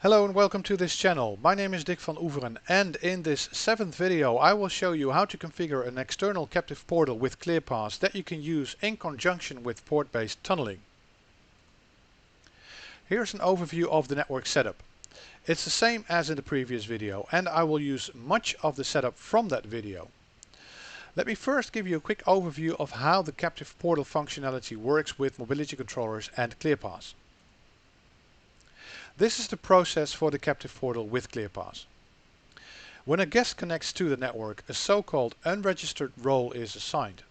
Hello and welcome to this channel. My name is Dick van Oeveren, and in this 7th video I will show you how to configure an external captive portal with ClearPass that you can use in conjunction with port-based tunneling. Here's an overview of the network setup. It's the same as in the previous video, and I will use much of the setup from that video. Let me first give you a quick overview of how the captive portal functionality works with mobility controllers and ClearPass. This is the process for the captive portal with ClearPass. When a guest connects to the network, a so-called unregistered role is assigned.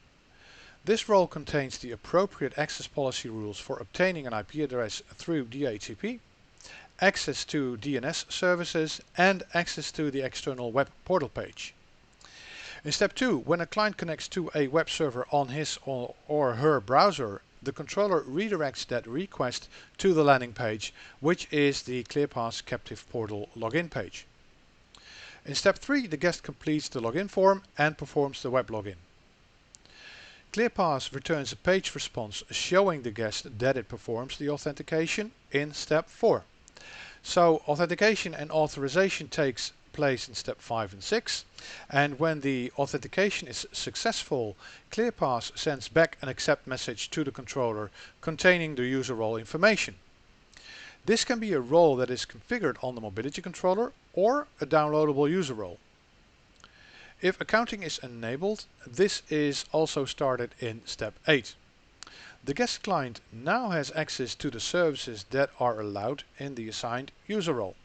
This role contains the appropriate access policy rules for obtaining an IP address through DHCP, access to DNS services, and access to the external web portal page. In step 2, when a client connects to a web server on his or her browser, the controller redirects that request to the landing page, which is the ClearPass captive portal login page. In step 3, the guest completes the login form and performs the web login. ClearPass returns a page response showing the guest that it performs the authentication in step 4. So authentication and authorization takes place in step 5 and 6, and when the authentication is successful, ClearPass sends back an accept message to the controller containing the user role information. This can be a role that is configured on the mobility controller or a downloadable user role. If accounting is enabled, this is also started in step 8. The guest client now has access to the services that are allowed in the assigned user role.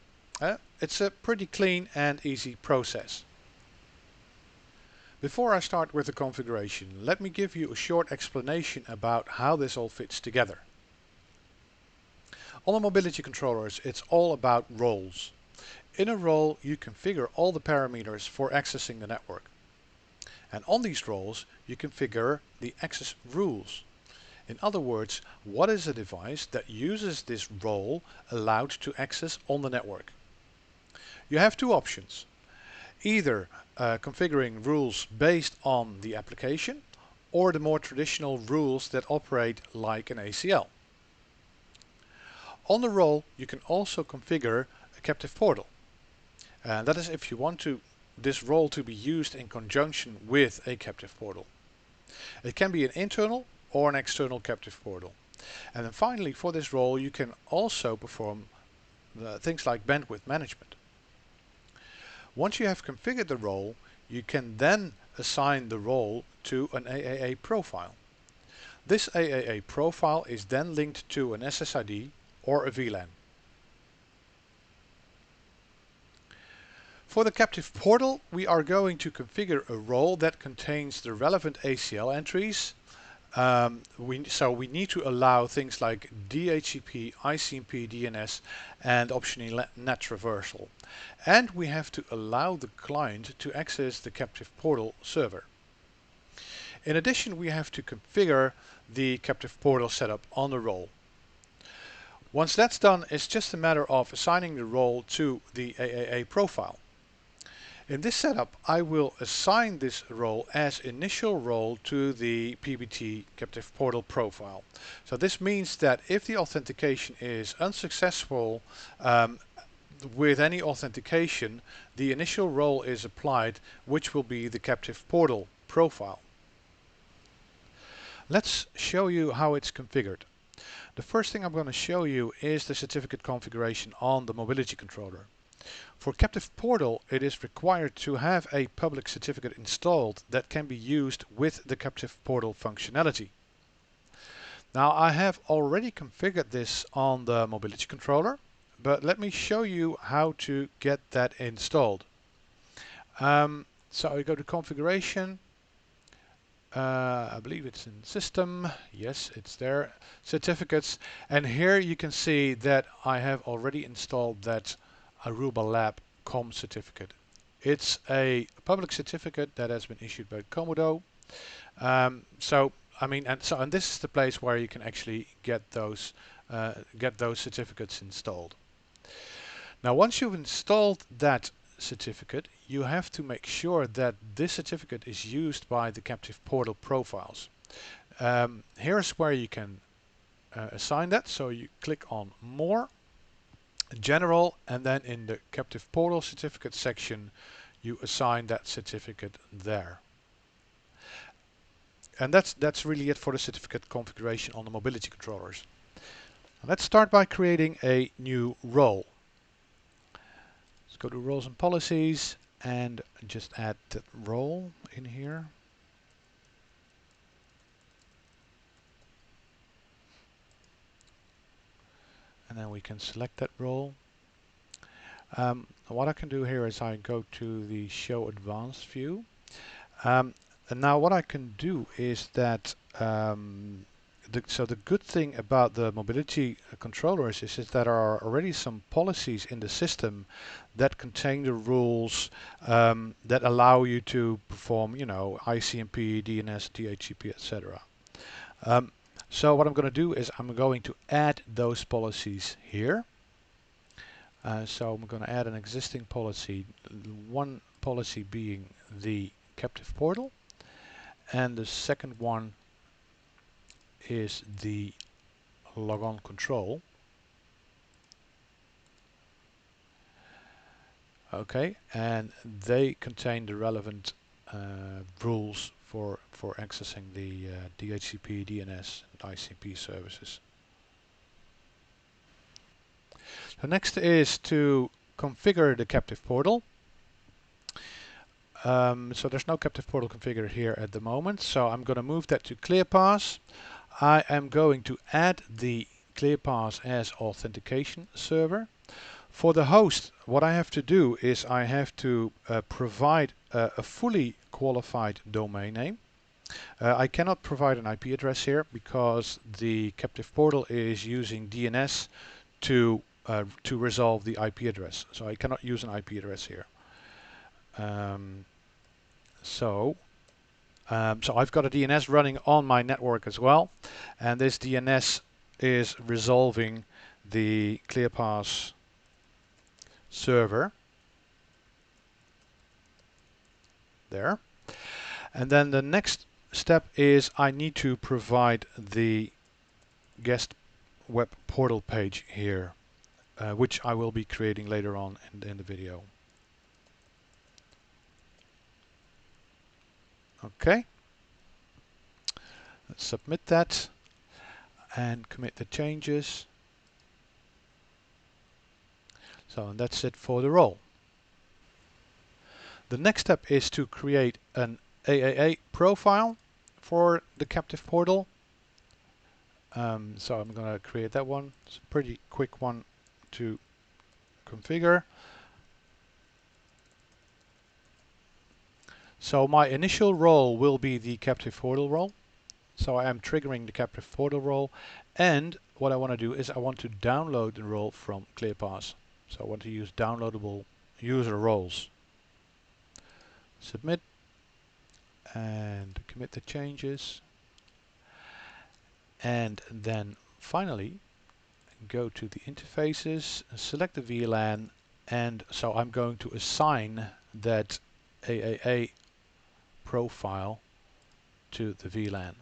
It's a pretty clean and easy process. Before I start with the configuration, let me give you a short explanation about how this all fits together. On the mobility controllers, it's all about roles. In a role, you configure all the parameters for accessing the network. And on these roles, you configure the access rules. In other words, what is a device that uses this role allowed to access on the network? You have two options. Either configuring rules based on the application or the more traditional rules that operate like an ACL. On the role, you can also configure a captive portal. That is if you want this role to be used in conjunction with a captive portal. It can be an internal or an external captive portal. And then finally, for this role, you can also perform things like bandwidth management. Once you have configured the role, you can then assign the role to an AAA profile. This AAA profile is then linked to an SSID or a VLAN. For the captive portal, we are going to configure a role that contains the relevant ACL entries. So we need to allow things like DHCP, ICMP, DNS, and optionally NAT traversal. And we have to allow the client to access the captive portal server. In addition, we have to configure the captive portal setup on the role. Once that's done, it's just a matter of assigning the role to the AAA profile. In this setup, I will assign this role as initial role to the PBT captive portal profile. So this means that if the authentication is unsuccessful with any authentication, the initial role is applied, which will be the captive portal profile. Let's show you how it's configured. The first thing I'm going to show you is the certificate configuration on the mobility controller. For captive portal, it is required to have a public certificate installed that can be used with the captive portal functionality. Now I have already configured this on the mobility controller, but let me show you how to get that installed. So I go to configuration. I believe it's in system. Yes, it's there. Certificates. And here you can see that I have already installed that Aruba Lab COM certificate. It's a public certificate that has been issued by Komodo. And this is the place where you can actually get those certificates installed. Now, once you've installed that certificate, you have to make sure that this certificate is used by the captive portal profiles. Here's where you can assign that. So you click on More. general, and then in the captive portal certificate section you assign that certificate there. And that's really it for the certificate configuration on the mobility controllers. Let's start by creating a new role. Let's go to roles and policies and just add that role in here. And then we can select that role. What I can do here is I go to the show advanced view. And now what I can do is that so the good thing about the mobility controllers is that there are already some policies in the system that contain the rules that allow you to perform, you know, ICMP, DNS, DHCP, etc. So what I'm going to do is I'm going to add those policies here. So I'm going to add an existing policy, one policy being the captive portal, and the second one is the logon control. Okay, and they contain the relevant rules for accessing the DHCP, DNS, and ICP services. So next is to configure the captive portal. So there's no captive portal configured here at the moment, so I'm going to move that to ClearPass. I am going to add the ClearPass as authentication server. For the host, what I have to do is I have to provide a fully qualified domain name. I cannot provide an IP address here because the captive portal is using DNS to resolve the IP address. So I cannot use an IP address here. So I've got a DNS running on my network as well, and this DNS is resolving the ClearPass server there. And then the next step is I need to provide the guest web portal page here, which I will be creating later on in the video. Okay, let's submit that and commit the changes. So, and that's it for the role. The next step is to create an AAA profile for the captive portal. So I'm going to create that one. It's a pretty quick one to configure. So my initial role will be the captive portal role. So I am triggering the captive portal role, and what I want to do is I want to download the role from ClearPass. So I want to use downloadable user roles. Submit and commit the changes, and then finally go to the interfaces, select the VLAN, and so I'm going to assign that AAA profile to the VLAN.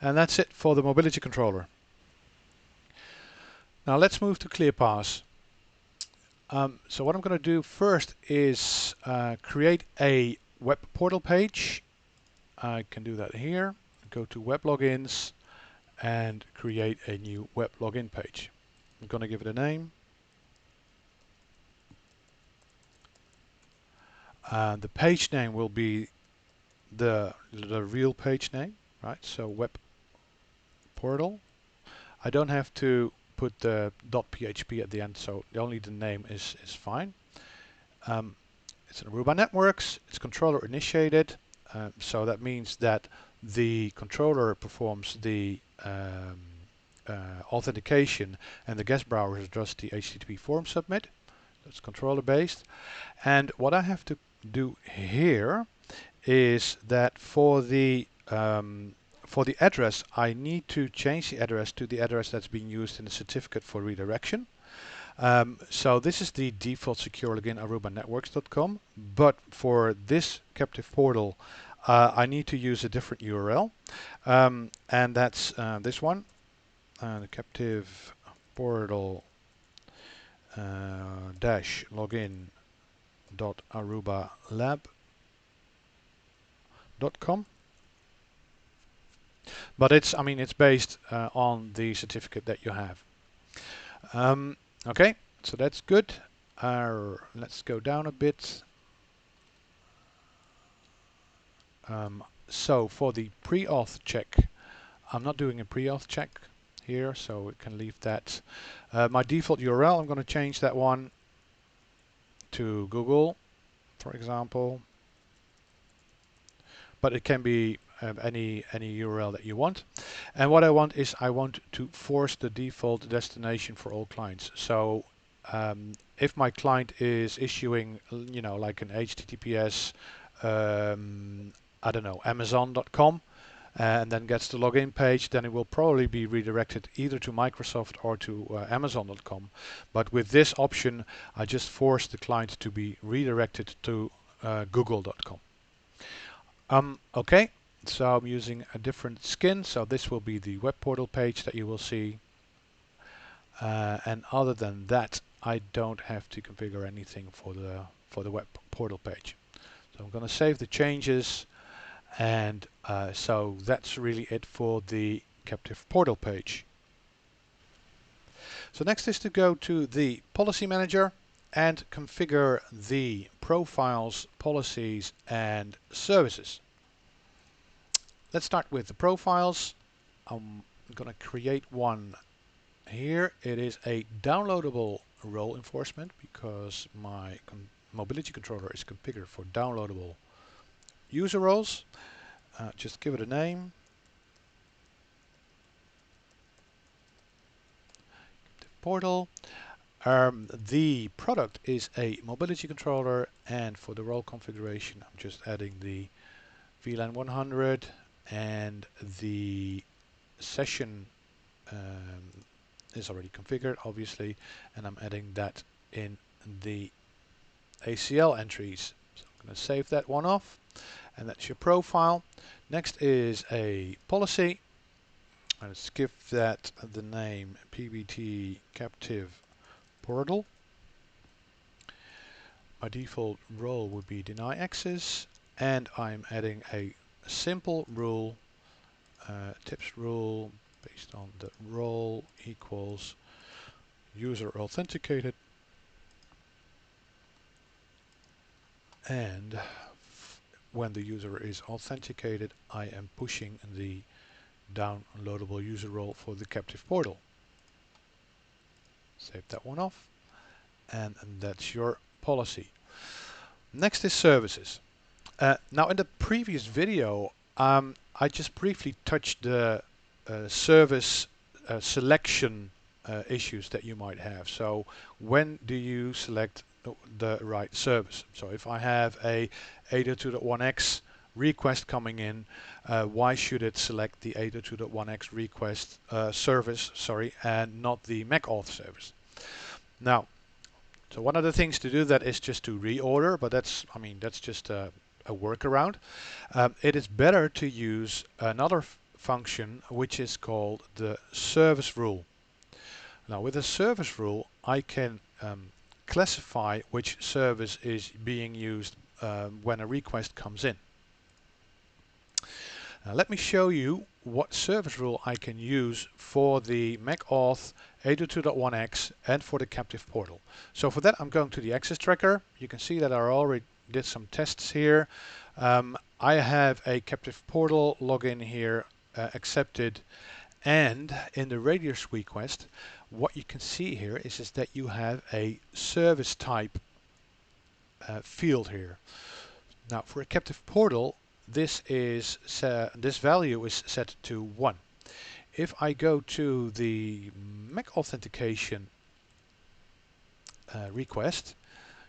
And that's it for the mobility controller. Now let's move to ClearPass. So what I'm going to do first is create a web portal page. I can do that here. Go to web logins and create a new web login page. I'm going to give it a name. The page name will be the real page name, right? So web portal. I don't have to put the .php at the end, so only the name is fine. It's an Aruba networks. It's controller initiated, so that means that the controller performs the authentication and the guest browser does the HTTP form submit. That's controller based. And what I have to do here is that for the address, I need to change the address to the address that's being used in the certificate for redirection. So this is the default secure login arubanetworks.com, but for this captive portal I need to use a different URL, and that's this one, the captive portal dash login.arubalab.com. But it's, I mean, it's based on the certificate that you have. Okay, so that's good. Let's go down a bit. So for the pre-auth check, I'm not doing a pre-auth check here, so we can leave that. My default URL, I'm going to change that one to Google, for example. But it can be any URL that you want. And what I want is I want to force the default destination for all clients. So if my client is issuing, you know, like an HTTPS, I don't know, Amazon.com, and then gets the login page, then it will probably be redirected either to Microsoft or to Amazon.com. But with this option, I just force the client to be redirected to Google.com. Okay, so I'm using a different skin, so this will be the web portal page that you will see. And other than that, I don't have to configure anything for the web portal page. So I'm going to save the changes, and so that's really it for the captive portal page. So next is to go to the policy manager and configure the profiles, policies, and services. Let's start with the profiles. I'm going to create one here. It is a downloadable role enforcement because my mobility controller is configured for downloadable user roles. Just give it a name. Portal. The product is a mobility controller, and for the role configuration I'm just adding the VLAN 100, and the session is already configured, obviously, and I'm adding that in the ACL entries. So I'm going to save that one off, and that's your profile. Next is a policy. Let's give that the name PBT Captive Portal. My default role would be deny access, and I'm adding a simple rule, tips rule based on the role equals user authenticated, and when the user is authenticated I am pushing the downloadable user role for the captive portal. Save that one off, and that's your policy. Next is services. Now in the previous video I just briefly touched the service selection issues that you might have. So when do you select the right service? So if I have a 802.1x request coming in, why should it select the 802.1x request service, sorry, and not the MEK Auth service? Now, so one of the things to do that is just to reorder, but that's, I mean, that's just a workaround. It is better to use another function which is called the service rule. Now with the service rule I can classify which service is being used when a request comes in. Now let me show you what service rule I can use for the MEK Auth 802.1x and for the captive portal. So for that I'm going to the access tracker. You can see that I already did some tests here. I have a captive portal login here accepted, and in the radius request what you can see here is that you have a service type field here. Now for a captive portal this value is set to 1. If I go to the MEK Authentication request,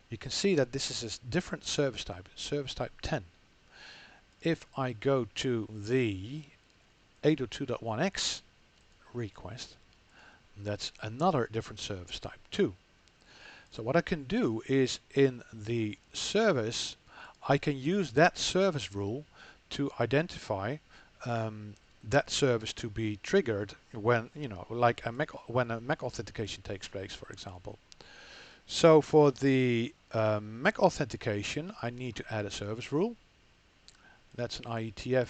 you can see that this is a different service type 10. If I go to the 802.1x request, that's another different service type 2. So what I can do is in the service, I can use that service rule to identify that service to be triggered when, like when a MEK authentication takes place, for example. So for the MEK authentication, I need to add a service rule. That's an IETF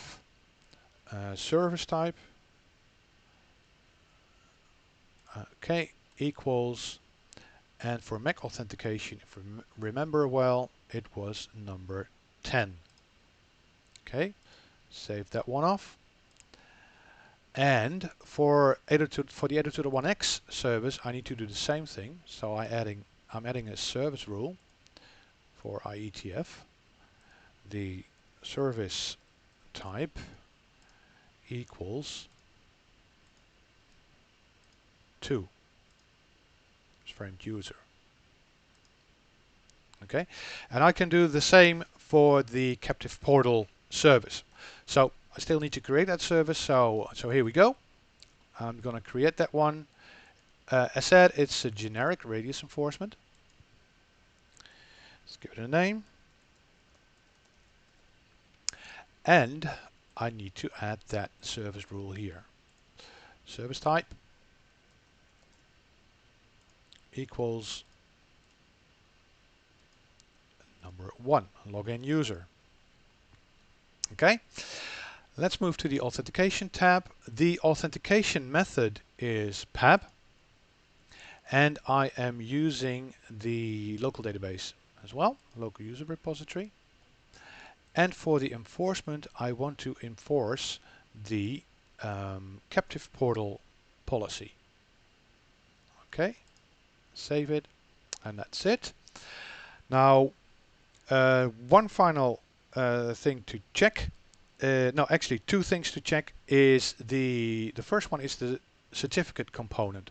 service type. Okay, equals, and for MEK authentication, if you remember well, it was number 10. Okay, save that one off. And for the 802.1x service, I need to do the same thing. So I'm adding a service rule for IETF. The service type equals 2 framed user. Okay, and I can do the same for the captive portal service. So I still need to create that service. So here we go. I'm going to create that one. As said, it's a generic radius enforcement. Let's give it a name. And I need to add that service rule here. Service type equals number 1, login user. Okay, let's move to the authentication tab. The authentication method is PAB, and I am using the local database as well, local user repository. And for the enforcement, I want to enforce the captive portal policy. Okay, save it, and that's it. Now, one final thing to check. No, actually, two things to check is the first one is the certificate component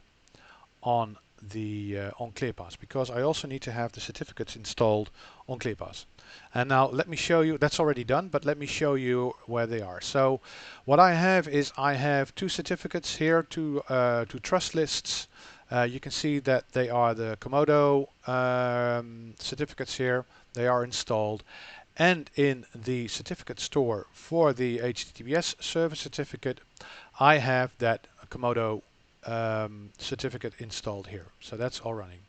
on the on ClearPass, because I also need to have the certificates installed on ClearPass. And now let me show you, that's already done, but let me show you where they are. So what I have is I have two certificates here, two trust lists. You can see that they are the Komodo certificates here. They are installed. And in the certificate store for the HTTPS service certificate, I have that Komodo certificate installed here. So that's all running.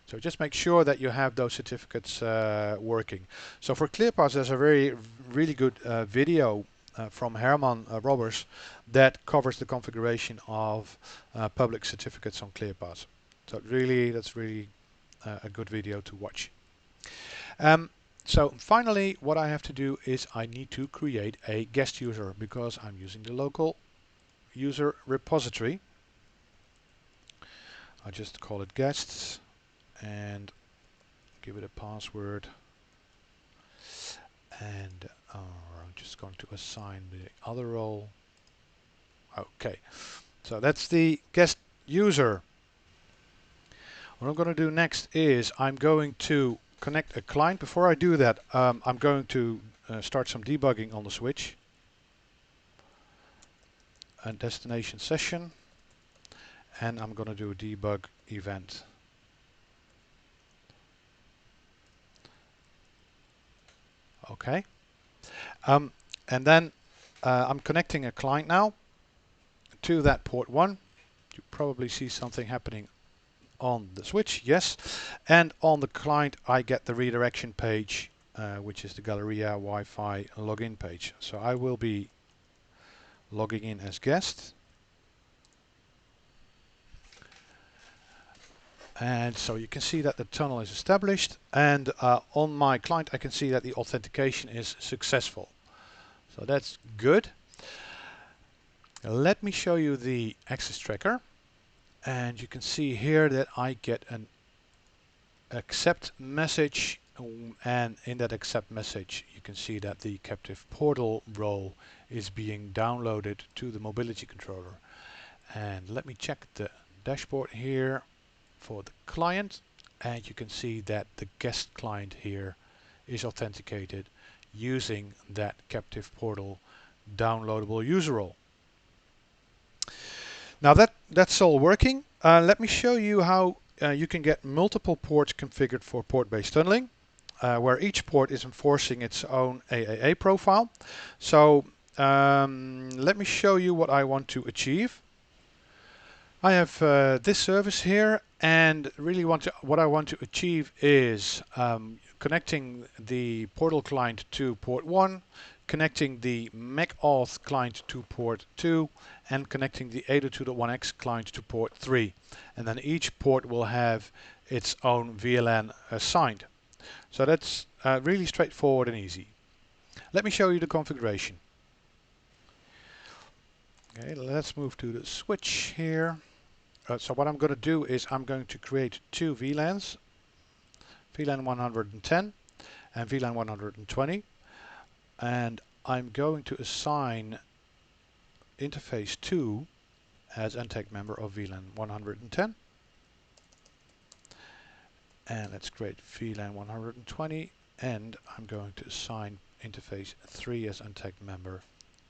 So just make sure that you have those certificates working. So for ClearPass, there's a really good video from Herman Robbers that covers the configuration of public certificates on ClearPass. So that's really a good video to watch. So finally, what I have to do is I need to create a guest user, because I'm using the local user repository. I just call it guests and give it a password, and I'm just going to assign the other role. Okay, so that's the guest user. What I'm going to do next is I'm going to connect a client. Before I do that, I'm going to start some debugging on the switch. And destination session, and I'm going to do a debug event. Okay, and then I'm connecting a client now to that port 1. You probably see something happening on the switch, yes, and on the client I get the redirection page, which is the Galleria Wi-Fi login page. So I will be logging in as guest. And so you can see that the tunnel is established, and on my client I can see that the authentication is successful. So that's good. Let me show you the access tracker, and you can see here that I get an accept message, and in that accept message you can see that the captive portal role is being downloaded to the mobility controller. And let me check the dashboard here for the client, and you can see that the guest client here is authenticated using that captive portal downloadable user role. Now that's all working. Let me show you how you can get multiple ports configured for port-based tunneling, where each port is enforcing its own AAA profile. So let me show you what I want to achieve. I have this service here, and really what I want to achieve is connecting the portal client to port 1, connecting the MEK Auth client to port 2, and connecting the 802.1x client to port 3. And then each port will have its own VLAN assigned. So that's really straightforward and easy. Let me show you the configuration. Okay, let's move to the switch here. So what I'm going to do is I'm going to create two VLANs, VLAN 110 and VLAN 120, and I'm going to assign interface 2 as NTAG member of VLAN 110, and let's create VLAN 120, and I'm going to assign interface 3 as NTAG member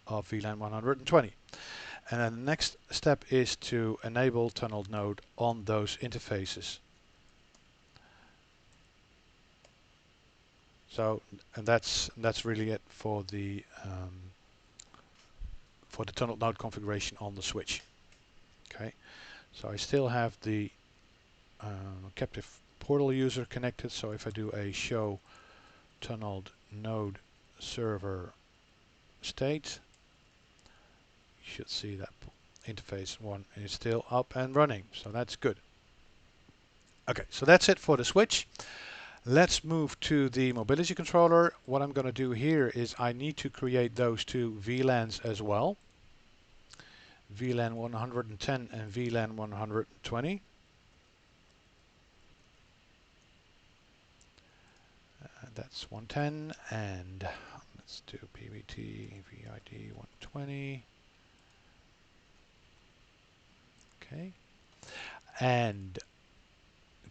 of VLAN 120. And then the next step is to enable tunneled node on those interfaces. So, and that's really it for the tunneled node configuration on the switch. Okay, so I still have the captive portal user connected. So if I do a show tunneled node server state, you should see that interface 1 is still up and running, so that's good. Okay, so that's it for the switch. Let's move to the mobility controller. What I'm going to do here is I need to create those two VLANs as well. VLAN 110 and VLAN 120. That's 110, and let's do PBT VID 120. Okay, and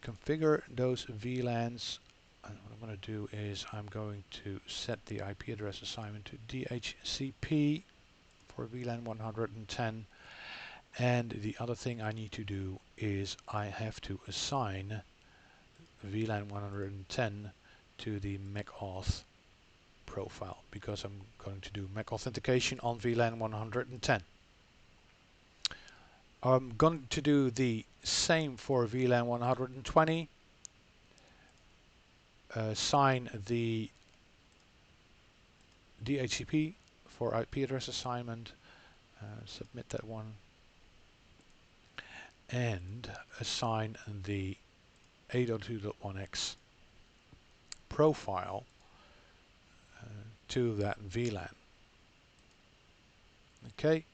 configure those VLANs. And what I'm going to do is I'm going to set the IP address assignment to DHCP for VLAN 110, and the other thing I need to do is I have to assign VLAN 110 to the MEK Auth profile, because I'm going to do MEK Authentication on VLAN 110. I'm going to do the same for VLAN 120. Assign the DHCP for IP address assignment, submit that one, and assign the 802.1x profile to that VLAN. Okay,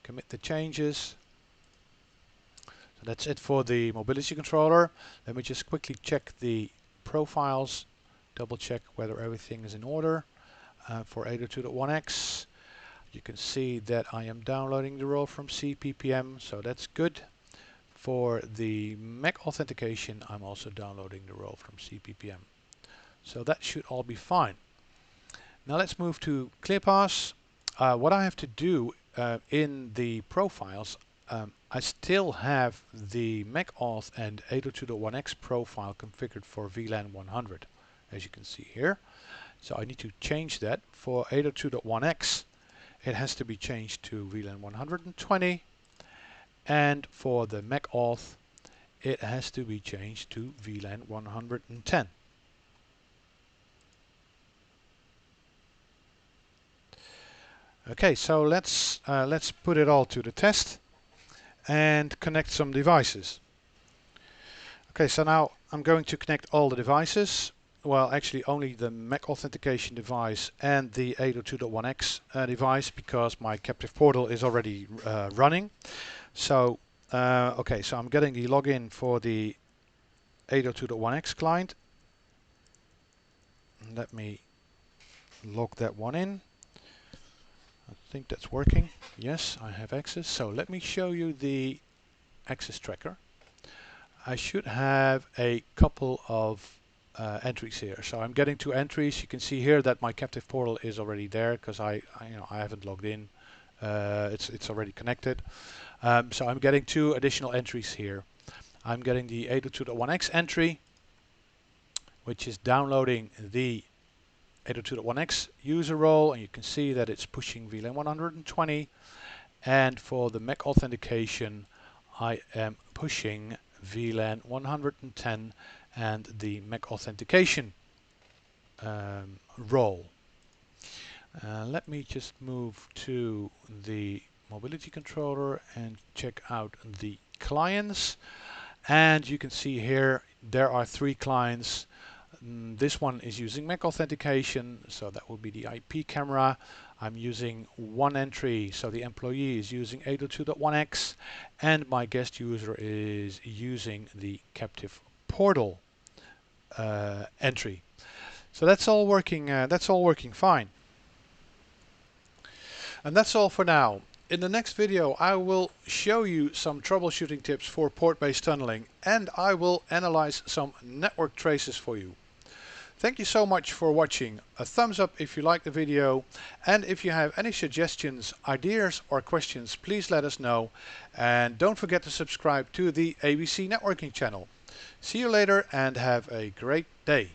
commit the changes. So that's it for the mobility controller. Let me just quickly check the profiles, double check whether everything is in order. For 802.1x, you can see that I am downloading the role from CPPM, so that's good. For the MEK authentication, I'm also downloading the role from CPPM. So that should all be fine. Now let's move to ClearPass. What I have to do in the profiles, I still have the MEK Auth and 802.1x profile configured for VLAN 100, as you can see here. So I need to change that. For 802.1x, it has to be changed to VLAN 120, and for the MEK Auth, it has to be changed to VLAN 110. Okay, so let's put it all to the test and connect some devices. Okay, so now I'm going to connect all the devices. Well, actually only the MEK authentication device and the 802.1x device, because my captive portal is already running. So, okay, so I'm getting the login for the 802.1x client. Let me log that one in. I think that's working. Yes, I have access. So let me show you the access tracker. I should have a couple of entries here. So I'm getting 2 entries. You can see here that my captive portal is already there, because I haven't logged in. It's already connected. So I'm getting 2 additional entries here. I'm getting the 802.1x entry, which is downloading the 802.1x user role, and you can see that it's pushing VLAN 120. And for the MEK Authentication, I am pushing VLAN 110 and the MEK Authentication role. Let me just move to the Mobility Controller and check out the clients. And you can see here there are 3 clients. This one is using MEK Authentication, so that will be the IP camera. I'm using one entry, so the employee is using 802.1x, and my guest user is using the captive portal entry. So that's all working. That's all working fine. And that's all for now. In the next video, I will show you some troubleshooting tips for port-based tunneling, and I will analyze some network traces for you. Thank you so much for watching. A thumbs up if you like the video, and if you have any suggestions, ideas or questions, please let us know, and don't forget to subscribe to the ABC Networking channel. See you later and have a great day.